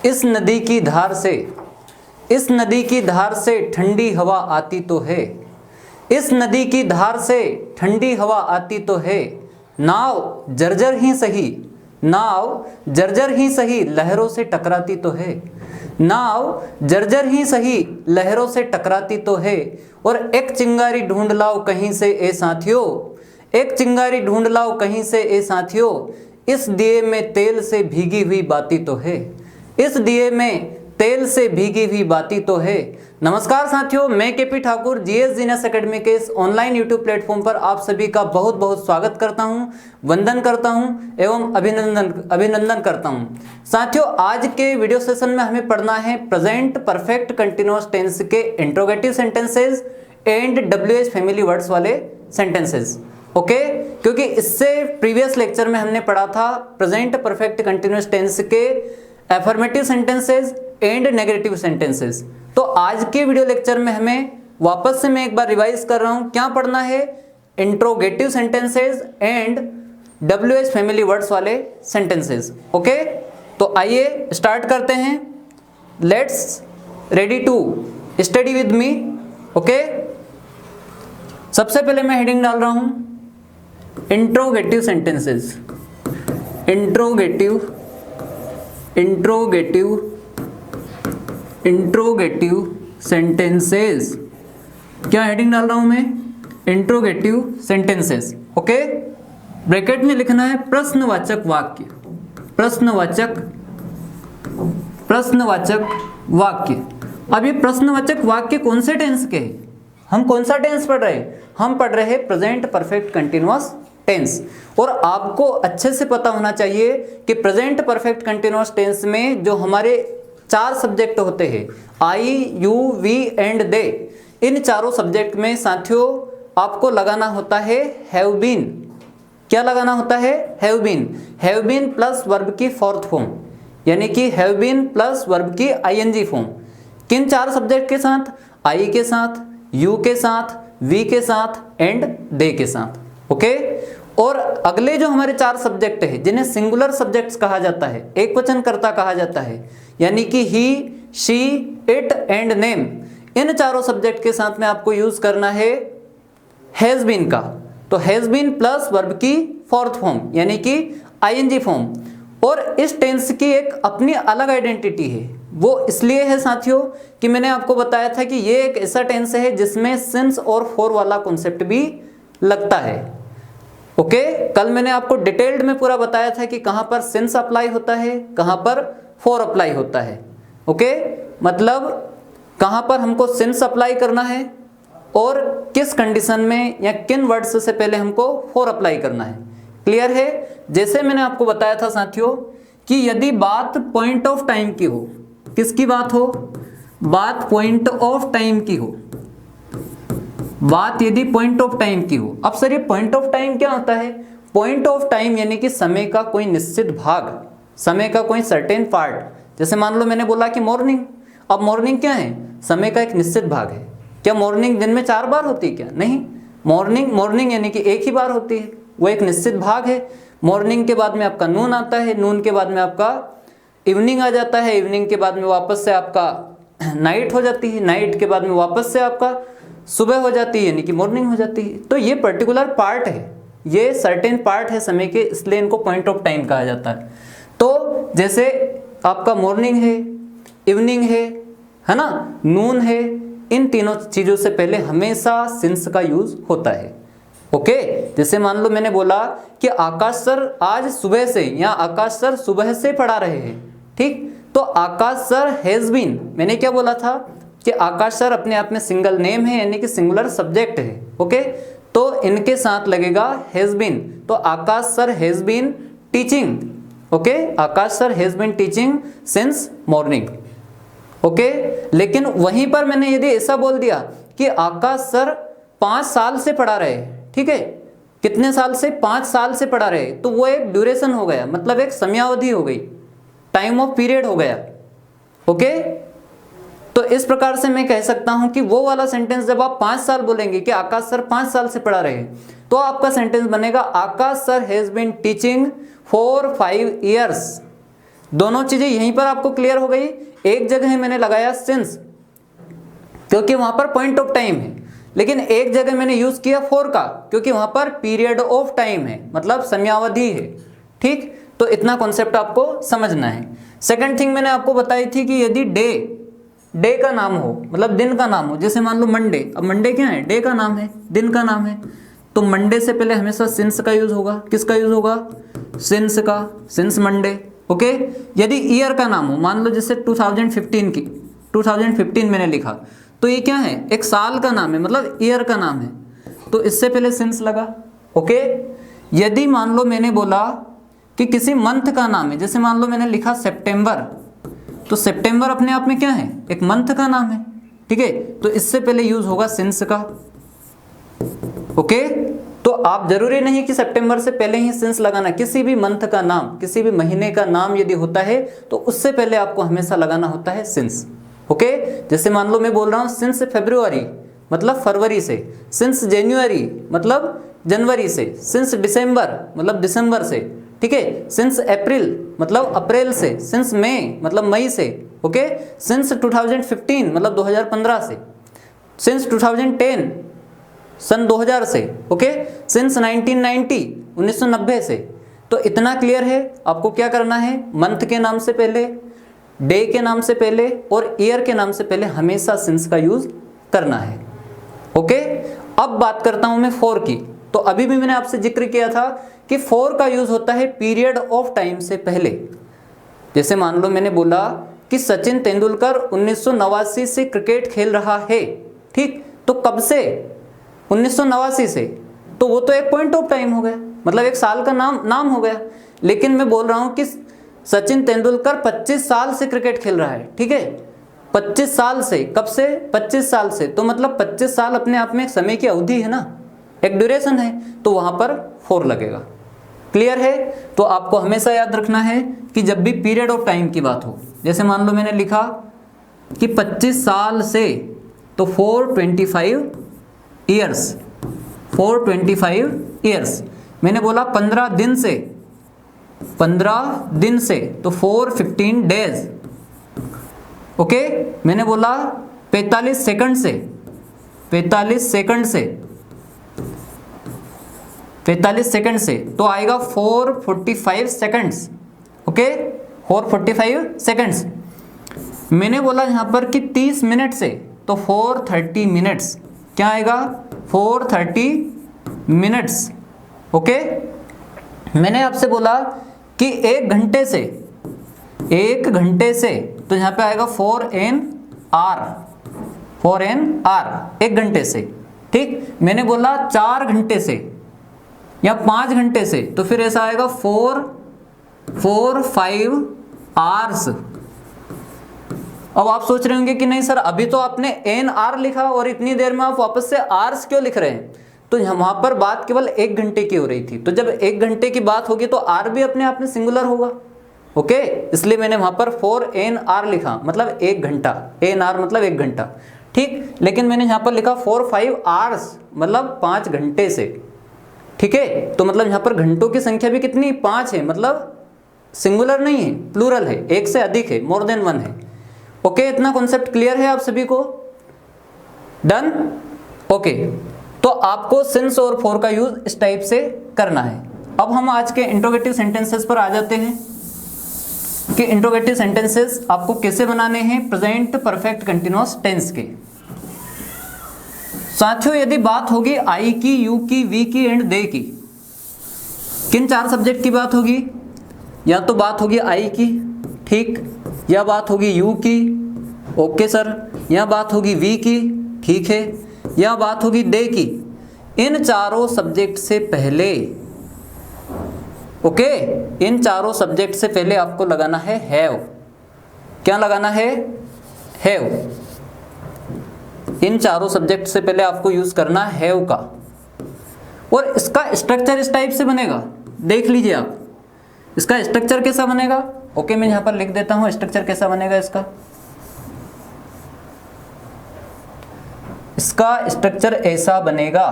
इस नदी की धार से, इस नदी की धार से ठंडी हवा आती तो है, इस नदी की धार से ठंडी हवा आती तो है। नाव जर्जर ही सही, नाव जर्जर ही सही लहरों से टकराती तो है, नाव जर्जर ही सही लहरों से टकराती तो है। और एक चिंगारी ढूंढ लाओ कहीं से ए साथियों, एक चिंगारी ढूंढ लाओ कहीं से ए साथियों, इस दिए में तेल से भीगी हुई बाती तो है, इस दिए में तेल से भीगी हुई बाती तो है। नमस्कार साथियों, मैं KP Thakur GS genius academy के इस ऑनलाइन यूट्यूब प्लेटफॉर्म पर आप सभी का बहुत बहुत स्वागत करता हूं, वंदन करता हूं एवं अभिनंदन करता हूं। साथियों, आज के वीडियो सेशन में हमें पढ़ना है प्रेजेंट परफेक्ट कंटिन्यूअस टेंस के interrogative sentences and W H family words वाले सेंटेंसेस। ओके, क्योंकि इससे प्रीवियस लेक्चर में हमने पढ़ा था प्रेजेंट परफेक्ट कंटिन्यूअस टेंस के affirmative sentences and negative sentences. तो आज के वीडियो लेक्चर में हमें वापस से मैं एक बार रिवाइज कर रहा हूं, क्या पढ़ना है, interrogative sentences and W H family words वाले सेंटेंसेस। ओके, तो आइए स्टार्ट करते हैं। Let's ready to study with me. Okay, सबसे पहले मैं हेडिंग डाल रहा हूं इंट्रोगेटिव सेंटेंसेस, इंट्रोगेटिव सेंटेंसेस। क्या हेडिंग डाल रहा हूं मैं, इंट्रोगेटिव सेंटेंसेस। ओके, ब्रैकेट में लिखना है प्रश्नवाचक वाक्य, प्रश्नवाचक वाक्य। अब ये प्रश्नवाचक वाक्य कौन से टेंस के हैं, हम कौन सा टेंस पढ़ रहे हैं, हम पढ़ रहे हैं प्रेजेंट परफेक्ट कंटिन्यूअस टेंस। और आपको अच्छे से पता होना चाहिए कि प्रेजेंट परफेक्ट कंटिन्यूअस टेंस में जो हमारे 4 सब्जेक्ट होते हैं, आई, यू, वी एंड दे, इन चारों सब्जेक्ट में साथियों आपको लगाना होता है हैव बीन। क्या लगाना होता है, have been. Have been plus verb की फोर्थ फॉर्म, यानी कि हैव बीन प्लस वर्ब की आईएनजी फॉर्म। किन 4 सब्जेक्ट के साथ, आई के साथ, यू के साथ, वी के साथ एंड दे के साथ। ओके, और अगले जो हमारे 4 सब्जेक्ट है जिन्हें सिंगुलर सब्जेक्ट्स कहा जाता है, एक वचन कर्ता कहा जाता है, यानी कि ही, शी, इट एंड नेम, इन चारों सब्जेक्ट के साथ में आपको यूज करना है हैज बीन का। तो हैज बीन प्लस वर्ब की फोर्थ फॉर्म यानी कि आईएनजी फॉर्म। और इस टेंस की एक अपनी अलग आइडेंटिटी है, वो इसलिए है साथियों कि मैंने आपको बताया था कि ये एक ऐसा टेंस है जिसमें सिंस और फॉर वाला कॉन्सेप्ट भी लगता है। ओके, कल मैंने आपको डिटेल्ड में पूरा बताया था कि कहां पर सिंस अप्लाई होता है, कहां पर फॉर अप्लाई होता है। ओके, मतलब कहां पर हमको सिंस अप्लाई करना है और किस कंडीशन में या किन वर्ड्स से पहले हमको फॉर अप्लाई करना है। क्लियर है? जैसे मैंने आपको बताया था साथियों कि यदि बात पॉइंट ऑफ टाइम की हो, किसकी बात हो, बात पॉइंट ऑफ टाइम की हो, बात यदि पॉइंट ऑफ टाइम की हो। अब सर ये पॉइंट ऑफ टाइम क्या होता है, पॉइंट ऑफ टाइम यानी कि समय का कोई निश्चित भाग, समय का कोई सर्टेन पार्ट। जैसे मान लो मैंने बोला कि मॉर्निंग, अब मॉर्निंग क्या है, समय का एक निश्चित भाग है। क्या मॉर्निंग दिन में 4 बार होती है क्या, नहीं, मॉर्निंग यानी कि एक ही बार होती है, वो एक निश्चित भाग है। मॉर्निंग के बाद में आपका नून आता है, नून के बाद में आपका इवनिंग आ जाता है, इवनिंग के बाद में वापस से आपका नाइट हो जाती है, नाइट के बाद में वापस से आपका सुबह हो जाती है यानी कि मॉर्निंग हो जाती है। तो ये पर्टिकुलर पार्ट है, ये सर्टेन पार्ट है समय के, इसलिए इनको पॉइंट ऑफ टाइम कहा जाता है। तो जैसे आपका मॉर्निंग है, इवनिंग है ना, नून है, इन तीनों चीजों से पहले हमेशा सिंस का यूज होता है। ओके, जैसे मान लो मैंने बोला कि आकाश सर आज सुबह से, या आकाश सर सुबह से पढ़ा रहे हैं, ठीक, तो आकाश सर हैज बीन, मैंने क्या बोला था कि आकाश सर अपने आप में सिंगल नेम है यानी कि सिंगुलर सब्जेक्ट है। ओके, तो इनके साथ लगेगा हैज बीन, तो Akash sir has been teaching. Okay, Akash sir has been teaching since morning. Okay, लेकिन वहीं पर मैंने यदि ऐसा बोल दिया कि आकाश सर 5 साल से पढ़ा रहे, ठीक है, कितने साल से, 5 साल से पढ़ा रहे, तो वो एक ड्यूरेशन हो गया, मतलब एक समयावधि हो गई, टाइम ऑफ पीरियड हो गया। ओके, तो इस प्रकार से मैं कह सकता हूं कि वो वाला सेंटेंस जब आप 5 साल बोलेंगे कि आकाश सर 5 साल से पढ़ा रहे, तो आपका सेंटेंस बनेगा Akash sir has been teaching for 5 years। दोनों चीजें यहीं पर आपको क्लियर हो गई। एक जगह मैंने लगाया सिंस क्योंकि वहां पर पॉइंट ऑफ टाइम है, लेकिन एक जगह मैंने यूज किया फॉर का क्योंकि वहां पर पीरियड ऑफ टाइम है, मतलब समयावधि है। ठीक, तो इतना कॉन्सेप्ट आपको समझना है। सेकंड थिंग मैंने आपको बताई थी कि यदि डे का नाम हो, मतलब दिन का नाम हो, जैसे मान लो मंडे, अब मंडे क्या है, डे का नाम है, दिन का नाम है, तो मंडे से पहले हमेशा सिंस का यूज होगा। किसका यूज होगा, सिंस का, सिंस मंडे। ओके, यदि ईयर का नाम हो, मान लो जैसे 2015 मैंने लिखा, तो ये क्या है, एक साल का नाम है, मतलब ईयर का नाम है, तो इससे पहले सिंस लगा। ओके, यदि मान लो मैंने बोला कि किसी मंथ का नाम है, जैसे मान लो मैंने लिखा सितंबर, तो सितंबर अपने आप में क्या है, एक मंथ का नाम है। ठीक है, तो इससे पहले यूज होगा सिंस का। ओके, तो आप जरूरी नहीं कि सितंबर से पहले ही सिंस लगाना, किसी भी मंथ का नाम, किसी भी महीने का नाम यदि होता है तो उससे पहले आपको हमेशा लगाना होता है सिंस। ओके, जैसे मान लो मैं बोल रहा हूं सिंस फरवरी मतलब फरवरी से, सिंस जनवरी मतलब जनवरी से, सिंस दिसंबर मतलब दिसंबर से। ठीक है, सिंस अप्रैल मतलब अप्रैल से, सिंस मई मतलब मई से। ओके, सिंस 2015 मतलब 2015 से, सिंस 2010 सन 2000 से। ओके, सिंस 1990 से। तो इतना क्लियर है। आपको क्या करना है, मंथ के नाम से पहले, डे के नाम से पहले और ईयर के नाम से पहले हमेशा सिंस का यूज करना है। ओके, अब बात करता हूं मैं फॉर की। तो अभी भी मैंने आपसे जिक्र किया था कि फॉर का यूज होता है पीरियड ऑफ टाइम से पहले। जैसे मान लो मैंने बोला कि सचिन तेंदुलकर 1989 से क्रिकेट खेल रहा है। ठीक, तो कब से, 1989 से, तो वो तो एक पॉइंट ऑफ टाइम हो गया, मतलब एक साल का नाम हो गया। लेकिन मैं बोल रहा हूं कि सचिन तेंदुलकर 25 साल से क्रिकेट खेल रहा है। ठीक है, 25 साल से, कब से, 25 साल से, तो मतलब 25 साल अपने आप में एक समय की अवधि है ना, एक ड्यूरेशन है, तो वहां पर फॉर लगेगा। क्लियर है। तो आपको हमेशा याद रखना है कि जब भी पीरियड ऑफ टाइम की बात हो, जैसे मान लो मैंने लिखा कि 25 साल से, तो 425 ईयर्स, 425 ईयर्स। मैंने बोला 15 दिन से, 15 दिन से, तो 415 डेज। ओके, मैंने बोला 45 सेकंड से, 45 सेकंड से, 45 सेकंड से, तो आएगा 445 सेकंड्स। Okay, 445 seconds. मैंने बोला यहां पर कि 30 मिनट से, तो 430 मिनट्स। क्या आएगा, 430 मिनट्स। ओके, मैंने आपसे बोला कि 1 घंटे से, 1 घंटे से, तो यहां पे आएगा 4 एन आर, 4 एन आर, 1 घंटे से। ठीक, मैंने बोला 4 घंटे से या 5 घंटे से, तो फिर ऐसा आएगा 4 आवर्स। अब आप सोच रहे होंगे कि नहीं सर, अभी तो आपने एन आर लिखा और इतनी देर में आप वापस से आवर्स क्यों लिख रहे हैं। तो वहां पर बात केवल 1 घंटे की हो रही थी, तो जब 1 घंटे की बात होगी तो आर भी अपने आप में सिंगुलर होगा। ओके, इसलिए मैंने वहां पर 4 एन आर लिखा, मतलब 1 घंटा, एन आर मतलब 1 घंटा। ठीक, लेकिन मैंने यहां पर लिखा 4 आवर्स मतलब 5 घंटे से। ठीक है, तो मतलब यहां पर घंटों की संख्या भी कितनी, 5 है, मतलब सिंगुलर नहीं है, प्लूरल है, एक से अधिक है, मोर देन 1 है। ओके, इतना कॉन्सेप्ट क्लियर है आप सभी को, डन। ओके, तो आपको सिंस और फॉर का यूज इस टाइप से करना है। अब हम आज के इंट्रोगेटिव सेंटेंसेस पर आ जाते हैं कि इंट्रोगेटिव सेंटेंसेस आपको कैसे बनाने हैं प्रेजेंट परफेक्ट कंटीन्यूअस टेंस के। साथियों, यदि बात होगी आई की, यू की, वी की एंड दे की, किन 4 सब्जेक्ट की बात होगी, या तो बात होगी आई की, ठीक, या बात होगी यू की, ओके सर, या बात होगी वी की, ठीक है, या बात होगी दे की। इन चारों सब्जेक्ट से पहले, ओके, इन चारों सब्जेक्ट से पहले आपको लगाना है हैव। क्या लगाना है, हैव। इन चारों सब्जेक्ट से पहले आपको यूज करना है हैव का। और इसका स्ट्रक्चर इस टाइप से बनेगा, देख लीजिए आप, इसका स्ट्रक्चर कैसा बनेगा। ओके, मैं यहां पर लिख देता हूं स्ट्रक्चर कैसा बनेगा इसका। इसका स्ट्रक्चर ऐसा बनेगा,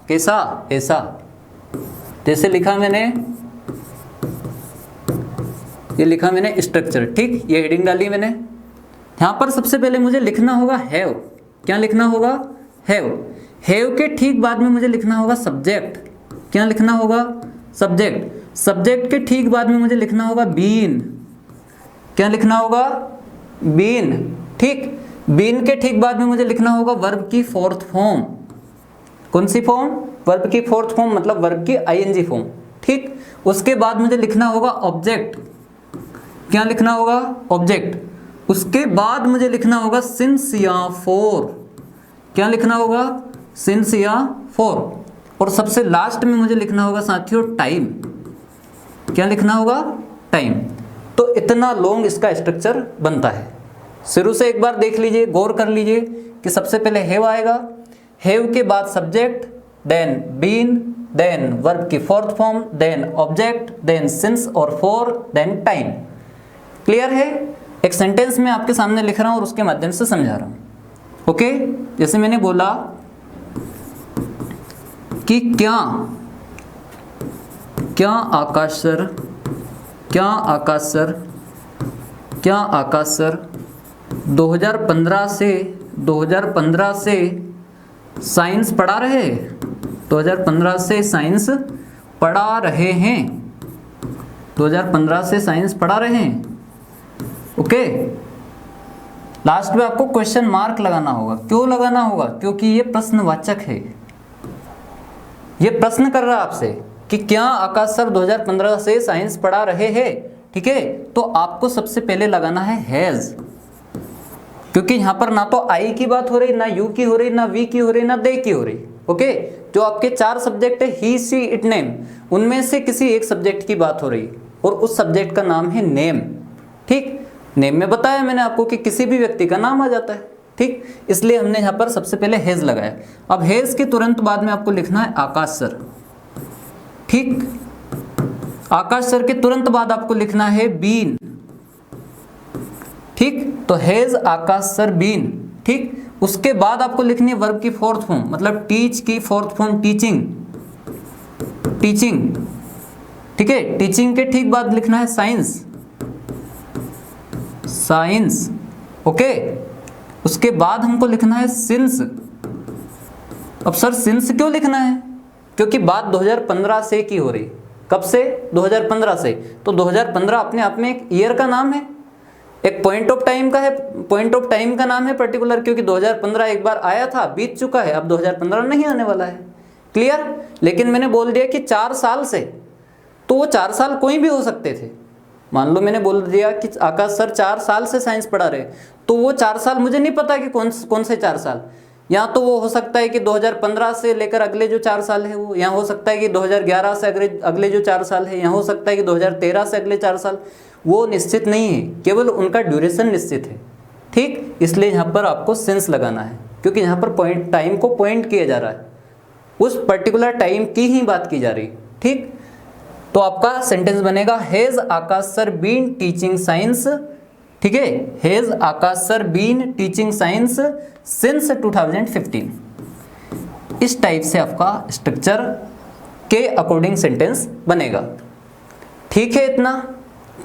कैसा, ऐसा, जैसे लिखा मैंने, ये लिखा मैंने स्ट्रक्चर, ठीक, ये हेडिंग डाली मैंने। यहाँ पर सबसे पहले मुझे लिखना होगा हैव। क्या लिखना होगा? हैव। हैव के ठीक बाद में मुझे लिखना होगा सब्जेक्ट। क्या लिखना होगा? सब्जेक्ट। सब्जेक्ट के ठीक बाद में मुझे लिखना होगा बीन। क्या लिखना होगा? बीन, ठीक। बीन के ठीक बाद में मुझे लिखना होगा वर्ब की फोर्थ फॉर्म। कौन सी फॉर्म? वर्ब की फोर्थ फॉर्म, मतलब वर्ब की आईएनजी फॉर्म, ठीक। उसके बाद मुझे लिखना होगा ऑब्जेक्ट। क्या लिखना होगा? ऑब्जेक्ट। उसके बाद मुझे लिखना होगा सिंस या फॉर। क्या लिखना होगा? सिंस या फॉर। और सबसे लास्ट में मुझे लिखना होगा साथियों टाइम। क्या लिखना होगा? टाइम। तो इतना लॉन्ग इसका स्ट्रक्चर बनता है। शुरू से एक बार देख लीजिए, गौर कर लीजिए कि सबसे पहले हैव आएगा, हैव के बाद subject, then been, then verb की fourth form, then object, then since और फॉर, देन टाइम। क्लियर है? एक सेंटेंस में आपके सामने लिख रहा हूं और उसके माध्यम से समझा रहा हूं। ओके, जैसे मैंने बोला कि क्या आकाश सर, क्या आकाश सर 2015 से साइंस पढ़ा रहे हैं। 2015 से साइंस पढ़ा रहे हैं। 2015 से साइंस पढ़ा रहे हैं। ओके, लास्ट में आपको क्वेश्चन मार्क लगाना होगा। क्यों लगाना होगा? क्योंकि ये प्रश्नवाचक है। ये प्रश्न कर रहा है आपसे कि क्या आकाश सर 2015 से साइंस पढ़ा रहे हैं, ठीक है। तो आपको सबसे पहले लगाना है हैज, क्योंकि यहां पर ना तो आई की बात हो रही, ना यू की हो रही, ना वी की हो रही, ना दे की हो रही। ओके, जो आपके 4 सब्जेक्ट है ही, सी, इट, नेम, उनमें से किसी एक सब्जेक्ट की बात हो रही और उस सब्जेक्ट का नाम है नेम, ठीक। नेम में बताया मैंने आपको कि किसी भी व्यक्ति का नाम आ जाता है, ठीक। इसलिए हमने यहाँ पर सबसे पहले हैज लगाया। अब हैज के तुरंत बाद में आपको लिखना है आकाश सर, ठीक। आकाश सर के तुरंत बाद आपको लिखना है बीन, ठीक। तो हैज आकाश सर बीन, ठीक। उसके बाद आपको लिखनी है वर्ब की फोर्थ फॉर्म, मतलब टीच की फोर्थ फॉर्म टीचिंग, टीचिंग, ठीक है। टीचिंग के ठीक बाद लिखना है साइंस, साइंस, ओके। उसके बाद हमको लिखना है सिंस। अब सर सिंस क्यों लिखना है? क्योंकि बात 2015 से की हो रही। कब से? 2015 से। तो 2015 अपने आप में एक ईयर का नाम है, एक पॉइंट ऑफ टाइम का है, पॉइंट ऑफ टाइम का नाम है पर्टिकुलर, क्योंकि 2015 एक बार आया था, बीत चुका है, अब 2015 नहीं आने वाला है। क्लियर? लेकिन मैंने बोल दिया कि 4 साल से, तो वो 4 साल कोई भी हो सकते थे। मान लो मैंने बोल दिया कि आकाश सर 4 साल से साइंस पढ़ा रहे, तो वो 4 साल मुझे नहीं पता कि कौन से 4 साल। यहाँ तो वो हो सकता है कि 2015 से लेकर अगले जो 4 साल है वो, यहाँ हो सकता है कि 2011 से अगले जो 4 साल है, यहाँ हो सकता है कि 2013 से अगले 4 साल। वो निश्चित नहीं है, केवल उनका ड्यूरेशन निश्चित है, ठीक। इसलिए यहाँ पर आपको सिंस लगाना है, क्योंकि यहाँ पर टाइम को पॉइंट किया जा रहा है, उस पर्टिकुलर टाइम की ही बात की जा रही, ठीक। तो आपका सेंटेंस बनेगा has Aakash sir been teaching science, ठीक है। Has Aakash sir been teaching science since 2015। इस टाइप से आपका स्ट्रक्चर के अकॉर्डिंग सेंटेंस बनेगा, ठीक है। इतना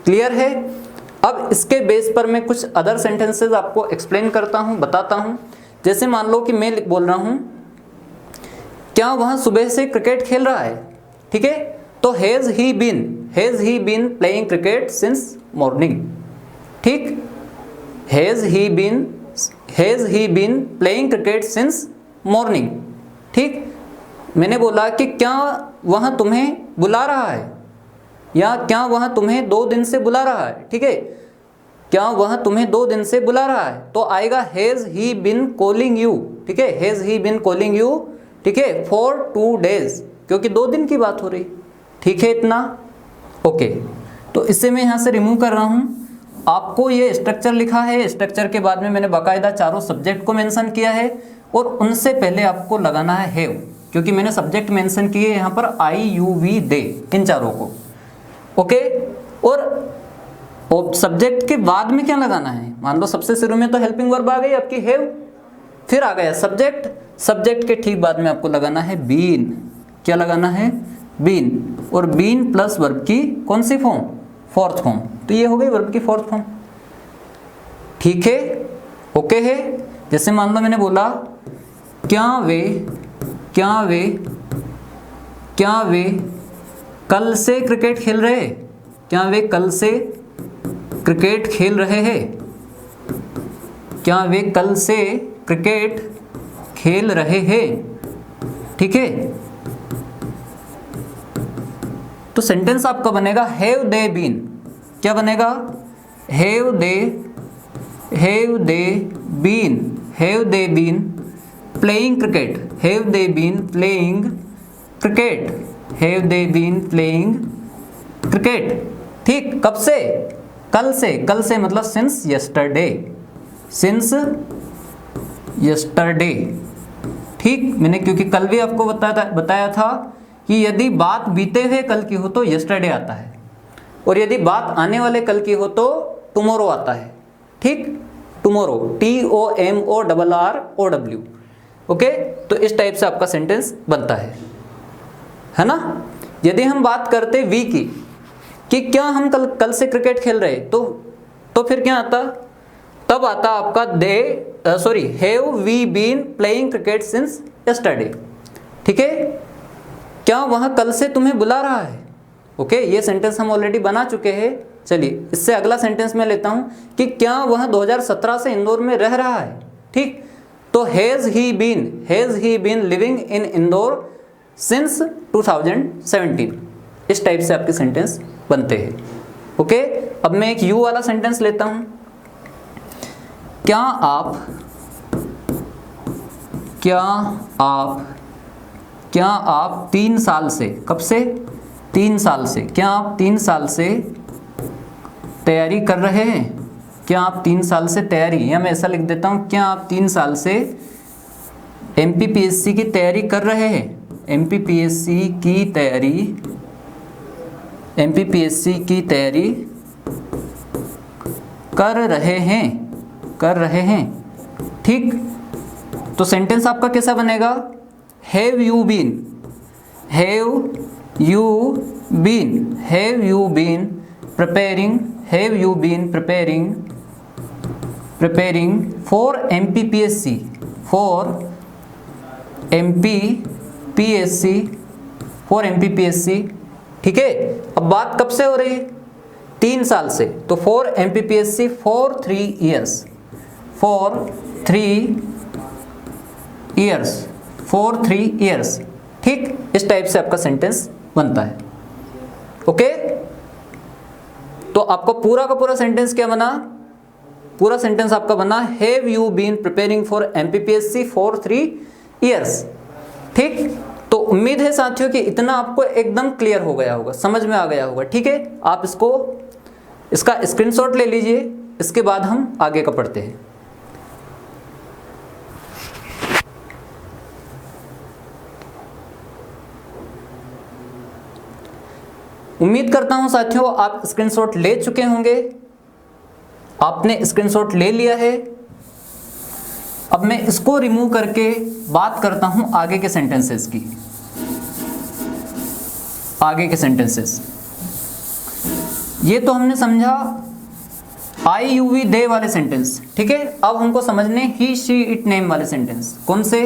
क्लियर है? अब इसके बेस पर मैं कुछ अदर सेंटेंसेस आपको एक्सप्लेन करता हूं, बताता हूं। जैसे मान लो कि मैं बोल रहा हूं क्या वहां सुबह से क्रिकेट खेल रहा है, ठीक है। तो has he been playing cricket since morning, ठीक। Has he been playing cricket since morning, ठीक। मैंने बोला कि क्या वहां तुम्हें बुला रहा है, या क्या वह तुम्हें 2 दिन से बुला रहा है, ठीक है। क्या वह तुम्हें 2 दिन से बुला रहा है, तो आएगा has he been calling you, ठीक है। Has he been calling you, ठीक है, फॉर 2 days, क्योंकि 2 दिन की बात हो रही, ठीक है। इतना ओके। तो इससे मैं यहाँ से रिमूव कर रहा हूँ। आपको ये स्ट्रक्चर लिखा है, स्ट्रक्चर के बाद में मैंने बाकायदा चारों सब्जेक्ट को मेंशन किया है, और उनसे पहले आपको लगाना है हैव, क्योंकि मैंने सब्जेक्ट मेंशन किए यहाँ पर आई, यू, वी, दे, इन चारों को, ओके। और सब्जेक्ट के बाद में क्या लगाना है? मान लो सबसे शुरू में तो हेल्पिंग वर्ब आ गई आपकी हैव, फिर आ गया सब्जेक्ट, सब्जेक्ट के ठीक बाद में आपको लगाना है बीन। क्या लगाना है? बीन। और बीन प्लस वर्ब की कौन सी फॉर्म? Fourth form. तो ये हो गई वर्ब की फोर्थ फॉर्म। ठीक है, ओके है। जैसे मान लो मैंने बोला क्या वे कल से क्रिकेट खेल रहे हैं, क्या वे कल से क्रिकेट खेल रहे हैं, क्या वे कल से क्रिकेट खेल रहे हैं। ठीक है, तो सेंटेंस आपका बनेगा हैव दे बीन, क्या बनेगा, have they been playing cricket, have they been playing cricket, have they been playing cricket. ठीक, कब से, कल से मतलब सिंस यस्टरडे। ठीक, मैंने क्योंकि कल भी आपको बताया था कि यदि बात बीते हुए कल की हो तो यस्टरडे आता है, और यदि बात आने वाले कल की हो तो टुमारो आता है। ठीक, टुमारो, TOMORROW। ओके, तो इस टाइप से आपका सेंटेंस बनता है ना। यदि हम बात करते वी की कि क्या हम कल से क्रिकेट खेल रहे, तो फिर क्या आता, तब आता आपका have we been playing cricket since yesterday. ठीक है, क्या वह कल से तुम्हें बुला रहा है। ओके, ये सेंटेंस हम ऑलरेडी बना चुके हैं। चलिए, इससे अगला सेंटेंस मैं लेता हूं कि क्या वह 2017 से इंदौर में रह रहा है। ठीक, तो has he been living in Indore since 2017। इस टाइप से आपके सेंटेंस बनते हैं। ओके, अब मैं एक यू वाला सेंटेंस लेता हूं। क्या आप 3 साल से, कब से, 3 साल से, क्या आप 3 साल से तैयारी कर रहे हैं, क्या आप 3 साल से तैयारी, या मैं ऐसा लिख देता हूं, क्या आप 3 साल से MPPSC की तैयारी कर रहे हैं, MPPSC की तैयारी कर रहे हैं। ठीक, तो सेंटेंस आपका कैसा बनेगा, have you been preparing for MPPSC। ठीक है, अब बात कब से हो रही है, 3 साल से, तो for MPPSC for 3 years। ठीक, इस टाइप से आपका सेंटेंस बनता है। ओके, तो आपका पूरा का पूरा सेंटेंस क्या बना, पूरा सेंटेंस आपका बना have you been preparing for MPPSC for 3 years। ठीक, तो उम्मीद है साथियों कि इतना आपको एकदम क्लियर हो गया होगा, समझ में आ गया होगा। ठीक है, आप इसका स्क्रीनशॉट ले लीजिए, इसके बाद हम आगे का पढ़ते हैं। उम्मीद करता हूं साथियों आप स्क्रीनशॉट ले चुके होंगे। आपने स्क्रीनशॉट ले लिया है। अब मैं इसको रिमूव करके बात करता हूं आगे के सेंटेंसेस की। आगे के सेंटेंसेस, ये तो हमने समझा आई यू वी दे वाले सेंटेंस। ठीक है, अब हमको समझने ही शी इट नेम वाले सेंटेंस। कौन से,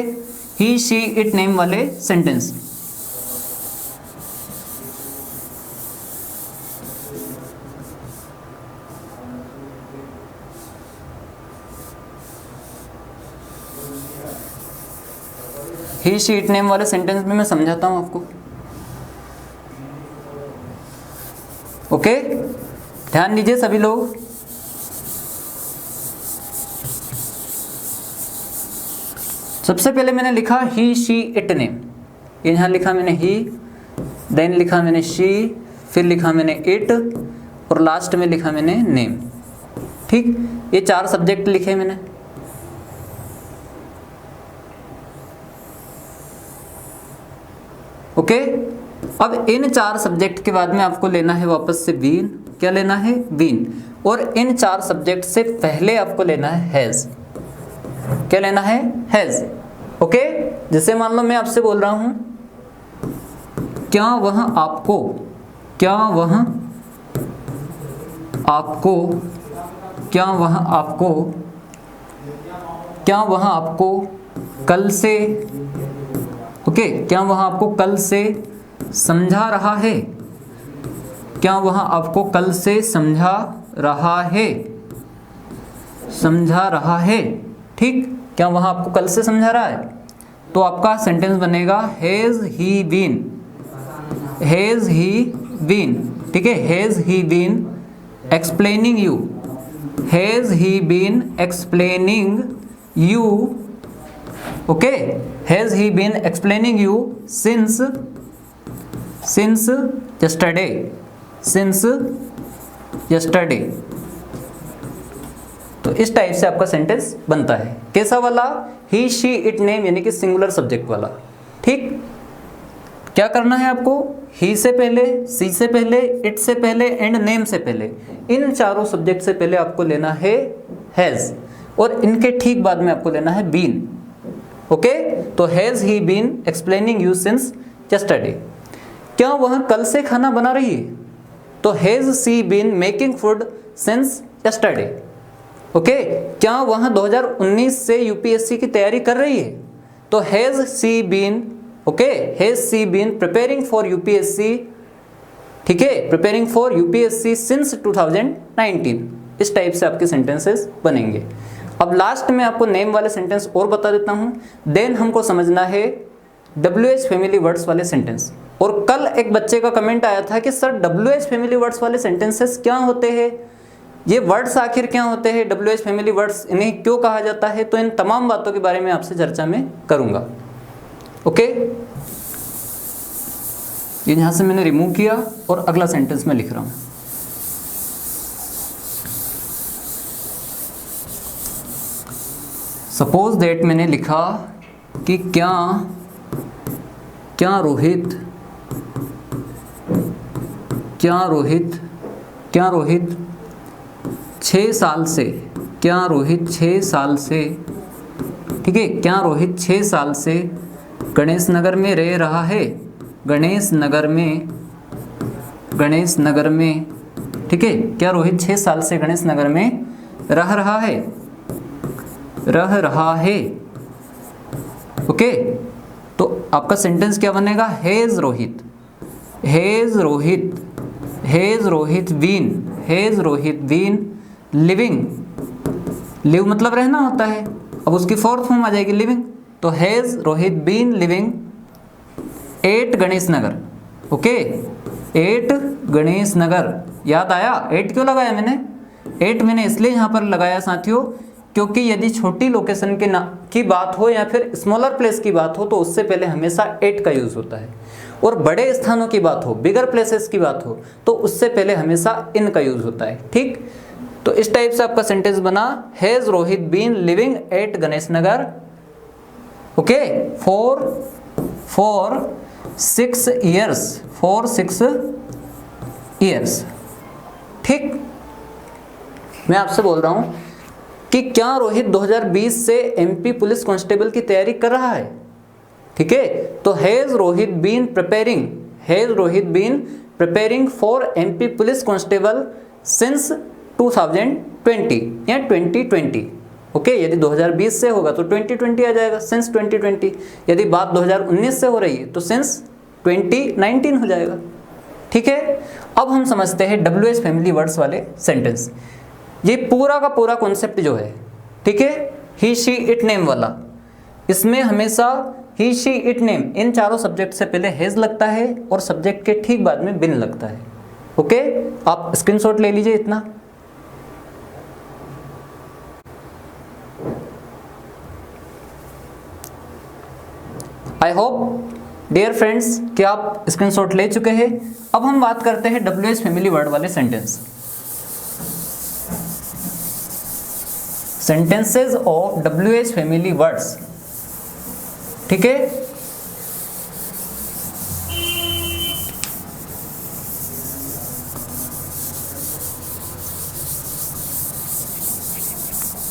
ही शी इट नेम वाले sentence. He she it name वाले सेंटेंस में मैं समझाता हूं आपको। ओके, ध्यान दीजिए सभी लोग। सबसे पहले मैंने लिखा ही शी इट नेम, यहां लिखा मैंने ही, देन लिखा मैंने शी, फिर लिखा मैंने इट, और लास्ट में लिखा मैंने नेम। ठीक, ये 4 सब्जेक्ट लिखे मैंने। ओके, अब इन 4 सब्जेक्ट के बाद में आपको लेना है वापस से बीन। क्या लेना है, बीन। और इन 4 सब्जेक्ट से पहले आपको लेना है हैज। क्या लेना है, हैज। ओके, जैसे मान लो मैं आपसे बोल रहा हूं आपको क्या वह आपको कल से क्या वह आपको कल से समझा रहा है? क्या वह आपको कल से समझा रहा है? ठीक, क्या वह आपको कल से समझा रहा है? तो आपका सेंटेंस बनेगा हैज़ ही बीन, ठीक है, has he been explaining you, has he been explaining you, okay, has he been explaining you since yesterday. तो इस टाइप से आपका सेंटेंस बनता है। कैसा वाला? ही शी इट नेम, यानी कि सिंगुलर सब्जेक्ट वाला। ठीक, क्या करना है आपको? ही से पहले, सी से पहले, इट से पहले एंड नेम से पहले, इन चारों सब्जेक्ट से पहले आपको लेना है हैज़, और इनके ठीक बाद में आपको लेना है बीन। ओके, तो has he been explaining you since yesterday. क्या वह कल से खाना बना रही है? तो has she been making food since yesterday. Okay, क्या वह 2019 से यूपीएससी की तैयारी कर रही है? तो has she been, okay, has she been preparing for UPSC, ठीक है, प्रिपेयरिंग फॉर यूपीएससी सिंस 2019। इस टाइप से आपके सेंटेंसेस बनेंगे। अब लास्ट में आपको नेम वाले सेंटेंस और बता देता हूं, देन हमको समझना है WH फैमिली वर्ड्स वाले सेंटेंस। और कल एक बच्चे का कमेंट आया था कि सर WH फैमिली वर्ड्स वाले सेंटेंसेस क्या होते हैं, ये वर्ड्स आखिर क्या होते हैं, WH फैमिली वर्ड्स, इन्हें क्यों कहा जाता है? तो इन तमाम बातों के बारे में आपसे चर्चा में करूंगा। ओके, ये यहां से मैंने रिमूव किया और अगला सेंटेंस में लिख रहा हूं। सपोज दैट मैंने लिखा कि क्या रोहित 6 साल से, क्या रोहित 6 साल से, ठीक है, क्या रोहित 6 साल से गणेश नगर में रह रहा है? गणेश नगर में, ठीक है, क्या रोहित 6 साल से गणेश नगर में रह रहा है? ओके, तो आपका सेंटेंस क्या बनेगा? Has Rohit been living, live मतलब रहना होता है, अब उसकी फोर्थ फॉर्म आ जाएगी लिविंग, तो has Rohit been living at Ganesh Nagar. Okay, 8 Ganesh Nagar, याद आया 8 क्यों लगाया मैंने? 8 मैंने इसलिए यहाँ पर लगाया साथियों, क्योंकि यदि छोटी लोकेशन की बात हो या फिर स्मॉलर प्लेस की बात हो तो उससे पहले हमेशा 8 का यूज होता है, और बड़े स्थानों की बात हो, बिगर प्लेसेस की बात हो तो उससे पहले हमेशा इन का यूज होता है। ठीक, तो इस टाइप से आपका सेंटेंस बना, has Rohit been living at Ganesh Nagar, okay, for 6 years। ठीक, मैं आपसे बोल रहा हूं कि क्या रोहित 2020 से एमपी पुलिस कांस्टेबल की तैयारी कर रहा है? ठीक है, तो has Rohit been preparing for MP police constable since 2020 या 2020। ओके, यदि 2020 से होगा तो 2020 आ जाएगा, सिंस 2020। यदि बात 2019 से हो रही है तो सिंस 2019 हो जाएगा। ठीक है, अब हम समझते हैं WH फैमिली वर्ड्स वाले सेंटेंस। ये पूरा का पूरा कॉन्सेप्ट जो है, ठीक है, ही शी इट नेम वाला, इसमें हमेशा ही शी इट नेम इन चारों सब्जेक्ट से पहले हैज लगता है और सब्जेक्ट के ठीक बाद में बिन लगता है। ओके, आप स्क्रीनशॉट ले लीजिए इतना। आई होप डियर फ्रेंड्स कि आप स्क्रीनशॉट ले चुके हैं। अब हम बात करते हैं WH फैमिली वर्ड वाले sentences of WH family words. ठीक है,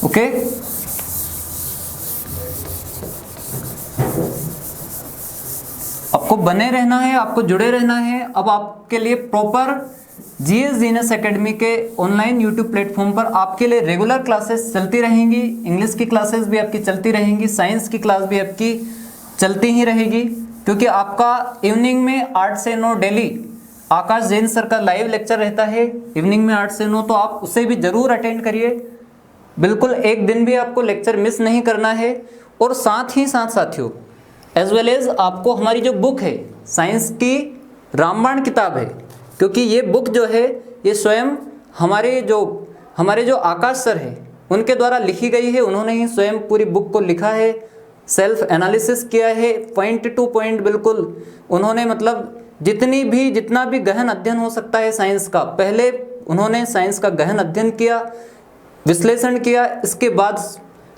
ओके, आपको बने रहना है, आपको जुड़े रहना है। अब आपके लिए प्रॉपर जीएस जीनियस एकेडमी के ऑनलाइन यूट्यूब प्लेटफॉर्म पर आपके लिए रेगुलर क्लासेस चलती रहेंगी। इंग्लिश की क्लासेस भी आपकी चलती रहेंगी, साइंस की क्लास भी आपकी चलती ही रहेगी, क्योंकि आपका इवनिंग में 8 से 9 डेली आकाश जैन सर का लाइव लेक्चर रहता है इवनिंग में 8 से 9, तो आप उसे भी ज़रूर अटेंड करिए। बिल्कुल एक दिन भी आपको लेक्चर मिस नहीं करना है। और साथ ही साथ साथियों, एज वेल एज आपको हमारी जो बुक है साइंस की रामबाण किताब है, क्योंकि ये बुक जो है ये स्वयं हमारे जो आकाश सर है उनके द्वारा लिखी गई है। उन्होंने ही स्वयं पूरी बुक को लिखा है, सेल्फ एनालिसिस किया है, पॉइंट टू पॉइंट बिल्कुल उन्होंने मतलब जितना भी गहन अध्ययन हो सकता है साइंस का, पहले उन्होंने साइंस का गहन अध्ययन किया, विश्लेषण किया, इसके बाद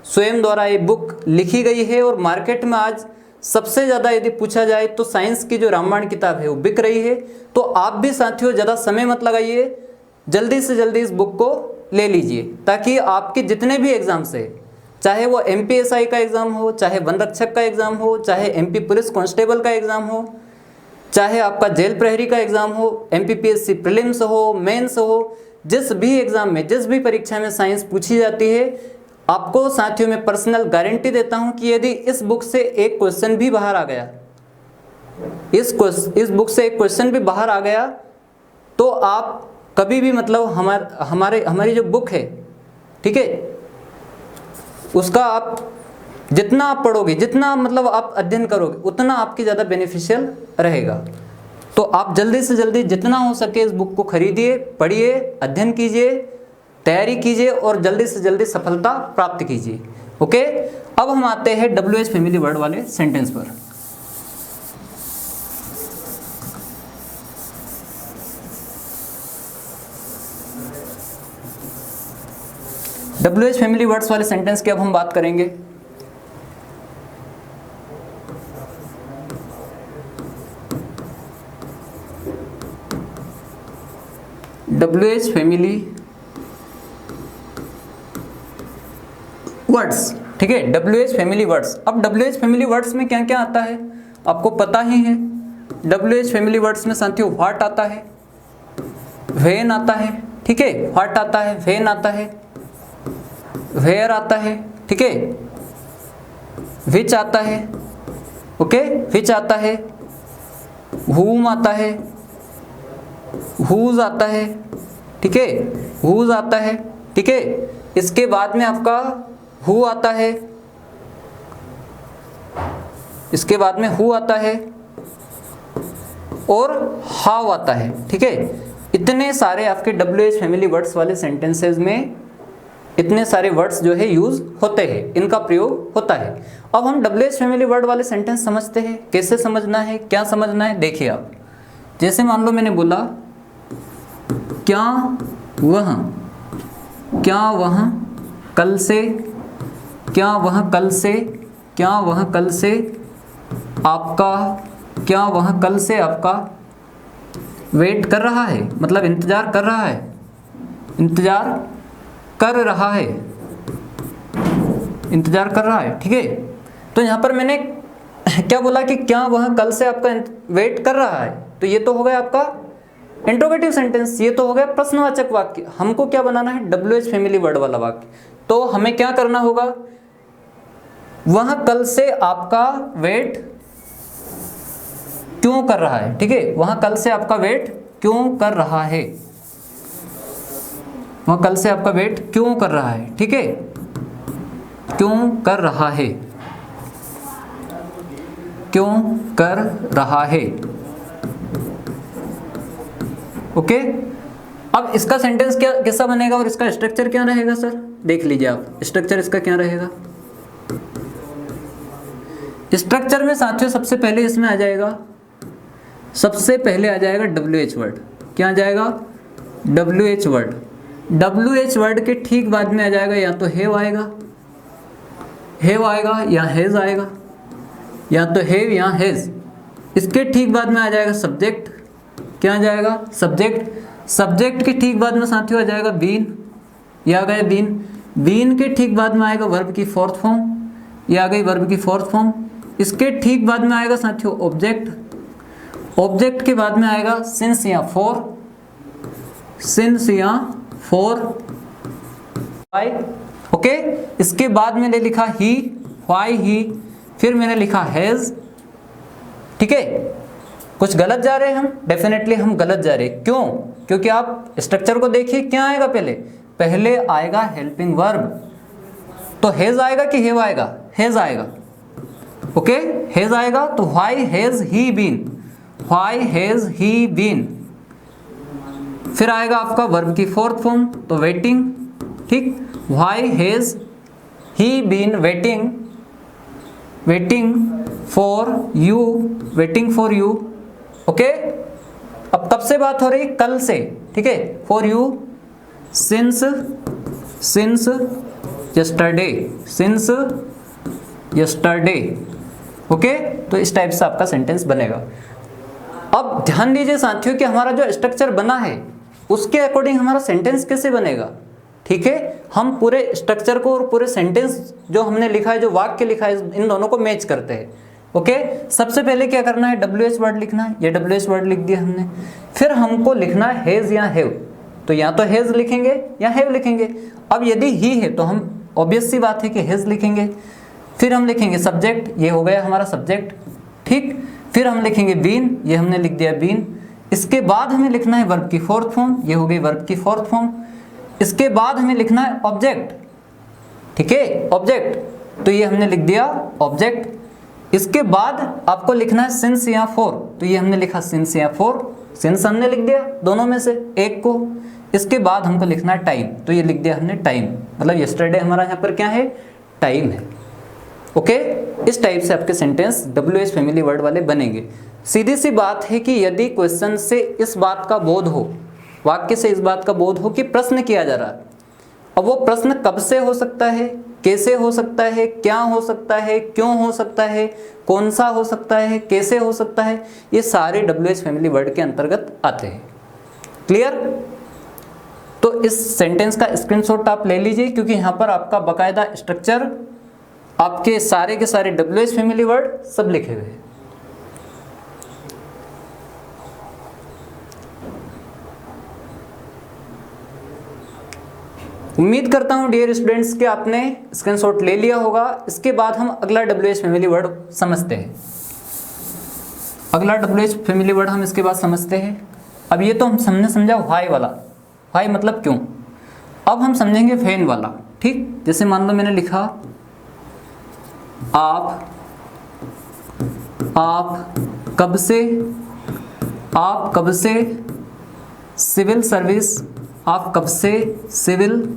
स्वयं द्वारा ये बुक लिखी गई है। और मार्केट में आज सबसे ज़्यादा यदि पूछा जाए तो साइंस की जो रामबाण किताब है वो बिक रही है। तो आप भी साथियों ज़्यादा समय मत लगाइए, जल्दी से जल्दी इस बुक को ले लीजिए, ताकि आपके जितने भी एग्ज़ाम्स है, चाहे वो MPSI का एग्ज़ाम हो, चाहे वन रक्षक का एग्ज़ाम हो, चाहे MP पुलिस कांस्टेबल का एग्ज़ाम हो, चाहे आपका जेल प्रहरी का एग्ज़ाम हो, MPPSC प्रीलिम्स हो, मेंस हो, जिस भी एग्ज़ाम में, जिस भी परीक्षा में साइंस पूछी जाती है, आपको साथियों में पर्सनल गारंटी देता हूं कि यदि इस बुक से एक क्वेश्चन भी बाहर आ गया, इस बुक से एक क्वेश्चन भी बाहर आ गया, तो आप कभी भी मतलब हमारी जो बुक है, ठीक है, उसका आप जितना आप पढ़ोगे, जितना मतलब आप अध्ययन करोगे, उतना आपकी ज़्यादा बेनिफिशियल रहेगा। तो आप जल्दी से जल्दी जितना हो सके इस बुक को खरीदिए, पढ़िए, अध्ययन कीजिए, तैयारी कीजिए और जल्दी से जल्दी सफलता प्राप्त कीजिए। ओके, अब हम आते हैं WH फैमिली वर्ड वाले सेंटेंस पर। WH फैमिली वर्ड्स वाले सेंटेंस की अब हम बात करेंगे। WH फैमिली वर्ड्स, ठीक है, WH फैमिली वर्ड्स। अब WH फैमिली वर्ड्स में क्या क्या आता है आपको पता ही है। WH फैमिली वर्ड्स में साथियों व्हाट आता है, व्हेन आता है, ठीक है, व्हाट आता है, व्हेन आता है, वेयर आता है, ठीक है, विच आता है, ओके, विच आता है, whom आता है, whose आता है, ठीक है, whose आता है, ठीक है। इसके बाद में आपका who आता है, इसके बाद में who आता है और how आता है, ठीक है। इतने सारे आपके WH फैमिली वर्ड्स वाले सेंटेंसेस में इतने सारे वर्ड्स जो है यूज होते हैं, इनका प्रयोग होता है। अब हम WH फैमिली वर्ड वाले सेंटेंस समझते हैं। कैसे समझना है, क्या समझना है, देखिए आप। जैसे मान लो मैंने बोला क्या वह कल से, क्या वह कल से, क्या वह कल से आपका, क्या वह कल से आपका वेट कर रहा है, मतलब इंतजार कर रहा है, इंतजार कर रहा है, इंतजार कर रहा है, ठीक है। तो यहाँ पर मैंने क्या बोला कि क्या वह कल से आपका वेट कर रहा है, तो ये तो हो गया आपका इंट्रोगेटिव सेंटेंस, ये तो हो गया प्रश्नवाचक वाक्य। हमको क्या बनाना है, WH फैमिली वर्ड वाला वाक्य। तो हमें क्या करना होगा, वह कल से आपका वेट क्यों कर रहा है, ठीक है, वह कल से आपका वेट क्यों कर रहा है, वह कल से आपका वेट क्यों कर रहा है, ठीक है, क्यों कर रहा है, क्यों कर रहा है, ओके। अब इसका सेंटेंस क्या कैसा बनेगा और इसका स्ट्रक्चर क्या रहेगा सर, देख लीजिए आप। स्ट्रक्चर इसका क्या रहेगा, स्ट्रक्चर में साथियों सबसे पहले इसमें आ जाएगा, सबसे पहले आ जाएगा WH वर्ड। क्या आ जाएगा, WH वर्ड। WH वर्ड के ठीक बाद में आ जाएगा या तो हैव आएगा, हैव आएगा, या हैज आएगा, या तो हैव या हैज। इसके ठीक बाद में आ जाएगा सब्जेक्ट। क्या आ जाएगा, सब्जेक्ट। सब्जेक्ट के ठीक बाद में साथियों आ जाएगा बीन, ये आ गया बीन। बीन के ठीक बाद में आएगा वर्ब की फोर्थ फॉर्म, ये आ गई वर्ब की फोर्थ फॉर्म। इसके ठीक बाद में आएगा साथियों ऑब्जेक्ट। ऑब्जेक्ट के बाद में आएगा सिंस या फॉर, सिंस या फॉर वाई। ओके, इसके बाद मैंने लिखा ही, व्हाई ही, फिर मैंने लिखा हैज। ठीक है, कुछ गलत जा रहे हैं हम, डेफिनेटली हम गलत जा रहे हैं। क्यों? क्योंकि आप स्ट्रक्चर को देखिए, क्या आएगा पहले? पहले आएगा हेल्पिंग वर्ब, तो हैज आएगा कि हैव आएगा? हैज आएगा। ओके, हैज आएगा, तो why has he been, why has he been. फिर आएगा आपका वर्ब की फोर्थ फॉर्म, तो वेटिंग। ठीक, why has he been waiting, waiting for you, waiting for you. Okay, अब कब से बात हो रही? कल से। ठीक है, for you since, since yesterday, since yesterday. Okay, तो इस टाइप से आपका सेंटेंस बनेगा। अब ध्यान दीजिए साथियों कि हमारा जो स्ट्रक्चर बना है उसके अकॉर्डिंग हमारा सेंटेंस कैसे बनेगा। ठीक है, हम पूरे स्ट्रक्चर को और पूरे सेंटेंस जो हमने लिखा है, जो वाक्य लिखा है, इन दोनों को मैच करते हैं। ओके, सबसे पहले क्या करना है? WH वर्ड लिखना है। ये WH वर्ड लिख दिया हमने। फिर हमको लिखना है हैज या हैव, तो या तो हैज लिखेंगे या हैव लिखेंगे। अब यदि ही है तो हम ऑब्वियस सी बात है कि हैज लिखेंगे। फिर हम लिखेंगे सब्जेक्ट, ये हो गया हमारा सब्जेक्ट। ठीक, फिर हम लिखेंगे बीन, ये हमने लिख दिया बीन। इसके बाद हमें लिखना है वर्ब की फोर्थ फॉर्म, ये हो गई वर्ब की फोर्थ फॉर्म। इसके बाद हमें लिखना है ऑब्जेक्ट। ठीक है, ऑब्जेक्ट, तो ये हमने लिख दिया ऑब्जेक्ट। इसके बाद आपको लिखना है सिंस या फॉर, तो ये हमने लिखा सिंस या फॉर। सिंस हमने लिख दिया दोनों में से एक को। इसके बाद हमको लिखना है टाइम, तो ये लिख दिया हमने टाइम, मतलब यस्टरडे हमारा यहाँ पर क्या है? टाइम है। ओके, इस टाइप से आपके सेंटेंस WH फैमिली वर्ड वाले बनेंगे। सीधी सी बात है कि यदि क्वेश्चन से इस बात का बोध हो, वाक्य से इस बात का बोध हो कि प्रश्न किया जा रहा है, अब वो प्रश्न कब से हो सकता है, कैसे हो सकता है, क्या हो सकता है, क्यों हो सकता है, कौन सा हो सकता है, कैसे हो सकता है, ये सारे WH फैमिली वर्ड के अंतर्गत आते हैं। क्लियर? तो इस सेंटेंस का स्क्रीनशॉट आप ले लीजिए, क्योंकि यहाँ पर आपका बकायदा स्ट्रक्चर, आपके सारे के सारे WH फैमिली वर्ड सब लिखे हुए हैं। उम्मीद करता हूं डियर स्टूडेंट्स कि आपने स्क्रीनशॉट ले लिया होगा। इसके बाद हम अगला WH फैमिली वर्ड समझते हैं। अगला WH फैमिली वर्ड हम इसके बाद समझते हैं। अब ये तो हमने समझा व्हाई वाला, व्हाई मतलब क्यों। अब हम समझेंगे व्हेन वाला। ठीक, जैसे मान लो मैंने लिखा आप कब से सिविल सर्विस, आप कब से सिविल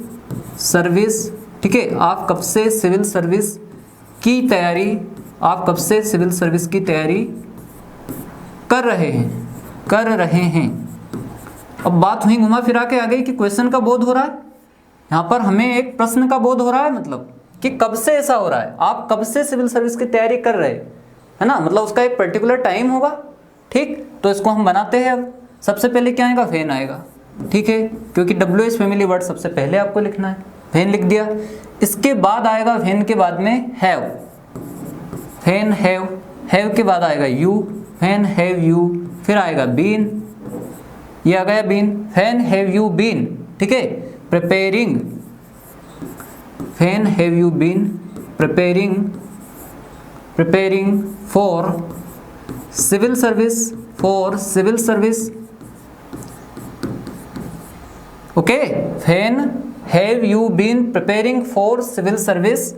सर्विस, ठीक है, आप कब से सिविल सर्विस की तैयारी, आप कब से सिविल सर्विस की तैयारी कर रहे हैं। अब बात वहीं घुमा फिरा के आ गई कि क्वेश्चन का बोध हो रहा है। यहाँ पर हमें एक प्रश्न का बोध हो रहा है, मतलब कि कब से ऐसा हो रहा है, आप कब से सिविल सर्विस की तैयारी कर रहे हैं, है ना, मतलब उसका एक पर्टिकुलर टाइम होगा। ठीक, तो इसको हम बनाते हैं। अब सबसे पहले क्या आएगा? व्हेन आएगा। ठीक है, क्योंकि WH फैमिली वर्ड सबसे पहले आपको लिखना है, व्हेन लिख दिया। इसके बाद आएगा व्हेन के बाद में हैव, व्हेन हैव के बाद आएगा यू, व्हेन हैव यू, फिर आएगा बीन, ये आ गया been, when have you been. ठीक है, preparing, when have you been preparing for civil service, okay, when have you been preparing for civil service.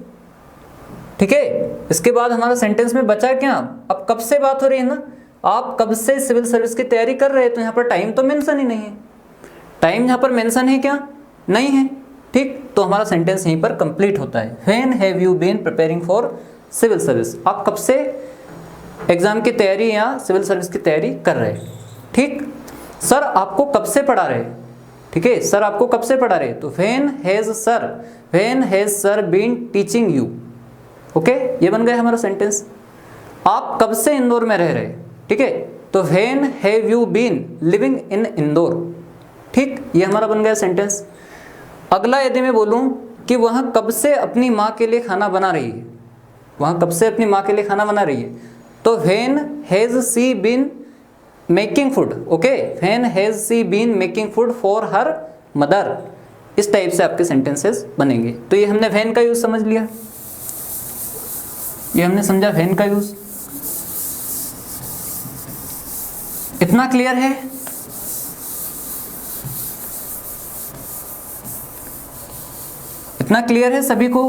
ठीक है, इसके बाद हमारा सेंटेंस में बचा क्या? अब कब से बात हो रही है ना, आप कब से सिविल सर्विस की तैयारी कर रहे हैं, तो यहाँ पर टाइम तो मेंशन ही नहीं है। टाइम यहाँ पर मेंशन है क्या? नहीं है। ठीक, तो हमारा सेंटेंस यहीं पर कंप्लीट होता है। When have you been preparing for civil service, आप कब से एग्जाम की तैयारी या सिविल सर्विस की तैयारी कर रहे हैं। ठीक, सर आपको कब से पढ़ा रहे, ठीक है, सर आपको कब से पढ़ा रहे, तो when has sir been teaching you. Okay, ये बन गया हमारा सेंटेंस। आप कब से इंदौर में रह रहे, ठीक है, तो when have you been living in Indore. ठीक, ये हमारा बन गया सेंटेंस। अगला यदि मैं बोलूं कि वह कब से अपनी माँ के लिए खाना बना रही है, वह कब से अपनी माँ के लिए खाना बना रही है, तो when has she been making food, okay, when has she been making food for her mother. इस टाइप से आपके सेंटेंसेस बनेंगे। तो ये हमने व्हेन का यूज समझ लिया, ये हमने समझा व्हेन का यूज। इतना क्लियर है? इतना क्लियर है सभी को?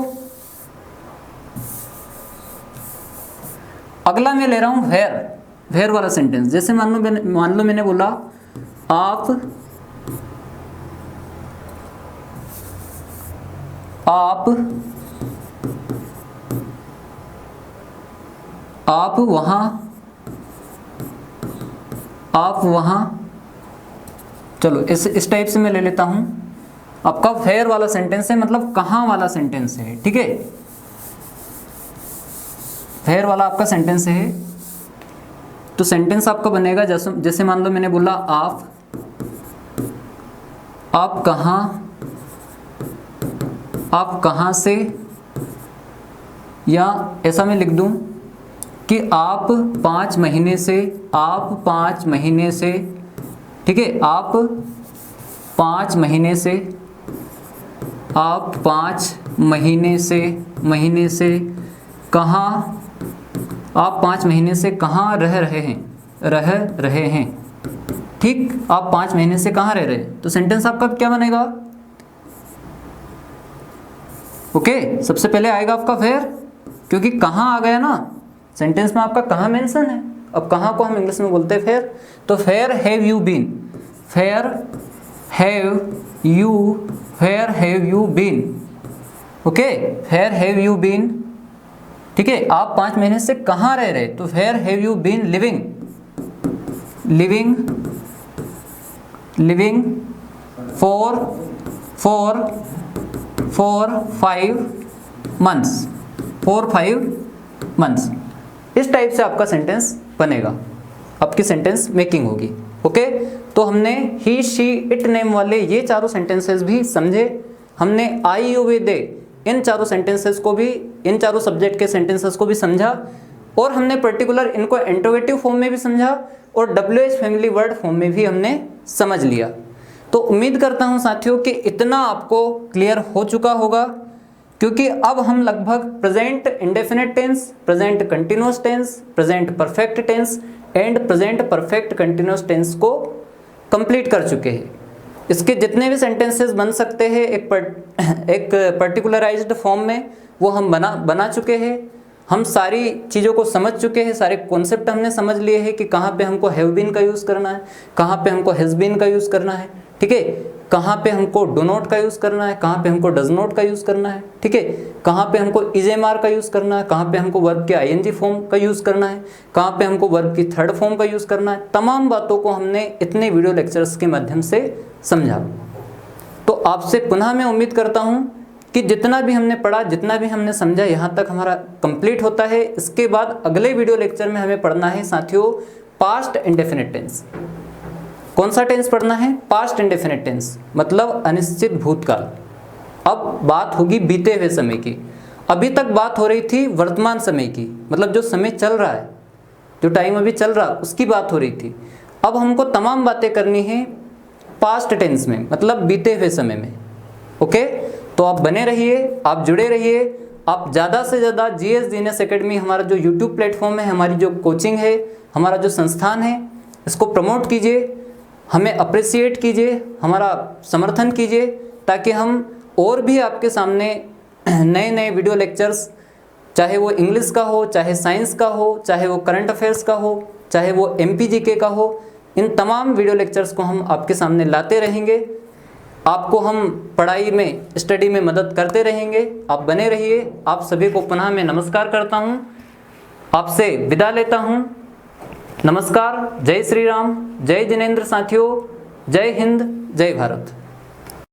अगला मैं ले रहा हूं वेयर, वेयर वाला सेंटेंस। जैसे मान लो मैंने बोला आप वहां, चलो इस टाइप से मैं ले लेता हूं। आपका वेयर वाला सेंटेंस है, मतलब कहां वाला सेंटेंस है, ठीक है। वेयर वाला आपका सेंटेंस है, तो सेंटेंस आपका बनेगा जैसे मान लो मैंने बोला आप कहां से, या ऐसा मैं लिख दूं कि आप 5 महीने से, ठीक है, आप 5 महीने से कहाँ, आप 5 महीने से कहाँ रह रहे हैं, ठीक, आप 5 महीने से कहाँ रह रहे हैं। तो सेंटेंस आपका क्या बनेगा? ओके, सबसे पहले आएगा आपका वेयर, क्योंकि कहाँ आ गया ना सेंटेंस में, आपका कहाँ मेंशन है। अब कहाँ को हम इंग्लिश में बोलते हैं वेयर। तो where have you been, okay, where have you been, ठीक है। आप 5 महीने से कहाँ रह रहे, तो where have you been living for 5 months. इस टाइप से आपका सेंटेंस बनेगा, आपकी सेंटेंस मेकिंग होगी, ओके। तो हमने ही, शी, इट, नेम वाले ये चारों सेंटेंसेस भी समझे। हमने आई, यू, वे, दे, इन चारों सेंटेंसेस को भी, इन चारों सब्जेक्ट के सेंटेंसेस को भी समझा, और हमने पर्टिकुलर इनको इंट्रोगेटिव फॉर्म में भी समझा और WH फैमिली वर्ड फॉर्म में भी हमने समझ लिया। तो उम्मीद करता हूं साथियों कि इतना आपको क्लियर हो चुका होगा, क्योंकि अब हम लगभग present indefinite tense, present continuous tense, present perfect tense and present perfect continuous tense को कंप्लीट कर चुके हैं। इसके जितने भी सेंटेंसेस बन सकते हैं एक पर्टिकुलराइज्ड फॉर्म में, वो हम बना चुके हैं। हम सारी चीज़ों को समझ चुके हैं, सारे कॉन्सेप्ट हमने समझ लिए हैं कि कहाँ पे हमको हैव बीन का यूज़ करना है, कहाँ पे हमको हैज़ बीन का यूज़ करना है, ठीक है, कहाँ पे हमको डू नॉट का यूज़ करना है, कहाँ पे हमको डज नॉट का यूज़ करना है, ठीक है, कहाँ पे हमको इज एम आर का यूज़ करना है, कहाँ पे हमको वर्ब के ING फॉर्म का यूज़ करना है, कहाँ पे हमको वर्ब की थर्ड फॉर्म का यूज़ करना है। तमाम बातों को हमने इतने वीडियो लेक्चर्स के माध्यम से समझा। तो आपसे पुनः मैं उम्मीद करता हूँ कि जितना भी हमने पढ़ा, जितना भी हमने समझा, यहाँ तक हमारा कंप्लीट होता है। इसके बाद अगले वीडियो लेक्चर में हमें पढ़ना है साथियों पास्ट इंडेफिनिट टेंस। कौन सा टेंस पढ़ना है? पास्ट इंडेफिनिट टेंस, मतलब अनिश्चित भूतकाल। अब बात होगी बीते हुए समय की। अभी तक बात हो रही थी वर्तमान समय की, मतलब जो समय चल रहा है, जो टाइम अभी चल रहा उसकी बात हो रही थी। अब हमको तमाम बातें करनी है पास्ट टेंस में, मतलब बीते हुए समय में, ओके। तो आप बने रहिए, आप जुड़े रहिए, आप ज़्यादा से ज़्यादा GS जीनियस एकेडमी हमारा जो YouTube प्लेटफॉर्म है, हमारी जो कोचिंग है, हमारा जो संस्थान है, इसको प्रमोट कीजिए, हमें अप्रिसिएट कीजिए, हमारा समर्थन कीजिए, ताकि हम और भी आपके सामने नए नए वीडियो लेक्चर्स, चाहे वो इंग्लिश का हो, चाहे साइंस का हो, चाहे वो करंट अफेयर्स का हो, चाहे वो MPGK का हो, इन तमाम वीडियो लेक्चर्स को हम आपके सामने लाते रहेंगे। आपको हम पढ़ाई में, स्टडी में मदद करते रहेंगे। आप बने रहिए। आप सभी को पुनः मैं नमस्कार करता हूँ, आपसे विदा लेता हूँ। नमस्कार, जय श्री राम, जय जिनेंद्र साथियों, जय हिंद, जय भारत।